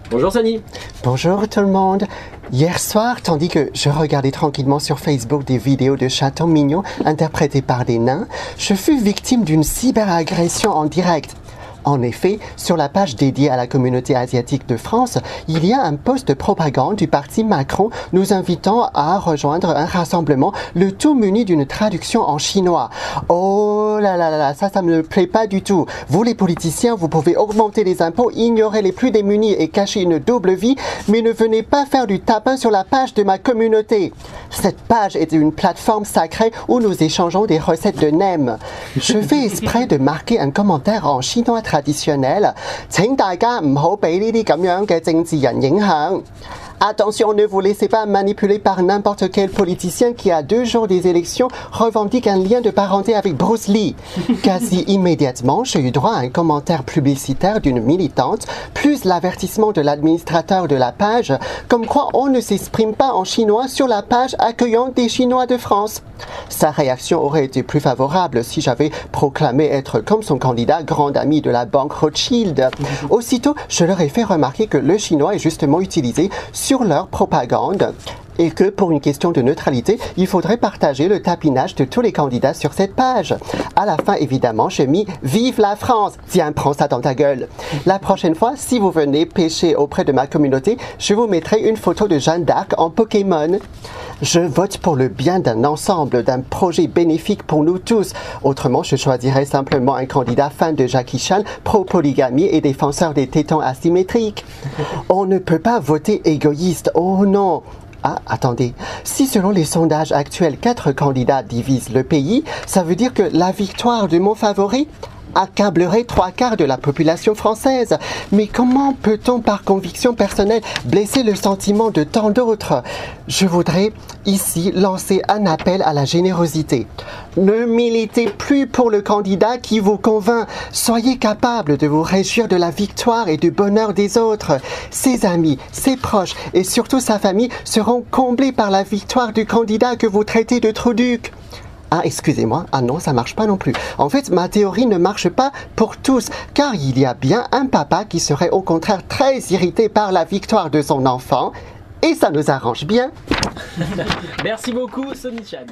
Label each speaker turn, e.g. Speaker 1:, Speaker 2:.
Speaker 1: Bonjour Sani.
Speaker 2: Bonjour tout le monde. Hier soir, tandis que je regardais tranquillement sur Facebook des vidéos de chatons mignons interprétés par des nains, je fus victime d'une cyberagression en direct. En effet, sur la page dédiée à la communauté asiatique de France, il y a un post de propagande du parti Macron nous invitant à rejoindre un rassemblement, le tout muni d'une traduction en chinois. Oh là là là, ça me plaît pas du tout. Vous les politiciens, vous pouvez augmenter les impôts, ignorer les plus démunis et cacher une double vie, mais ne venez pas faire du tapin sur la page de ma communauté. Cette page est une plateforme sacrée où nous échangeons des recettes de nems. Je fais exprès de marquer un commentaire en chinois traditionnel. 請大家唔好俾呢啲咁樣嘅政治人影響。 Attention, ne vous laissez pas manipuler par n'importe quel politicien qui, à 2 jours des élections, revendique un lien de parenté avec Bruce Lee. Quasi immédiatement, j'ai eu droit à un commentaire publicitaire d'une militante, plus l'avertissement de l'administrateur de la page, comme quoi on ne s'exprime pas en chinois sur la page accueillant des Chinois de France. Sa réaction aurait été plus favorable si j'avais proclamé être comme son candidat grand ami de la banque Rothschild. Aussitôt, je leur ai fait remarquer que le chinois est justement utilisé sur leur propagande et que pour une question de neutralité, il faudrait partager le tapinage de tous les candidats sur cette page. À la fin, évidemment, j'ai mis « Vive la France !» Tiens, prends ça dans ta gueule. La prochaine fois, si vous venez pêcher auprès de ma communauté, je vous mettrai une photo de Jeanne d'Arc en Pokémon. Je vote pour le bien d'un ensemble, d'un projet bénéfique pour nous tous. Autrement, je choisirais simplement un candidat fan de Jackie Chan, pro-polygamie et défenseur des tétons asymétriques. On ne peut pas voter égoïste, oh non! Ah, attendez. Si selon les sondages actuels, 4 candidats divisent le pays, ça veut dire que la victoire de mon favori accablerait 3/4 de la population française. Mais comment peut-on par conviction personnelle blesser le sentiment de tant d'autres? Je voudrais ici lancer un appel à la générosité. Ne militez plus pour le candidat qui vous convainc. Soyez capable de vous réjouir de la victoire et du bonheur des autres. Ses amis, ses proches et surtout sa famille seront comblés par la victoire du candidat que vous traitez de trouduc. Ah, excusez-moi, ah non, ça marche pas non plus. En fait, ma théorie ne marche pas pour tous, car il y a bien un papa qui serait au contraire très irrité par la victoire de son enfant, et ça nous arrange bien.
Speaker 1: Merci beaucoup, Sony Chan.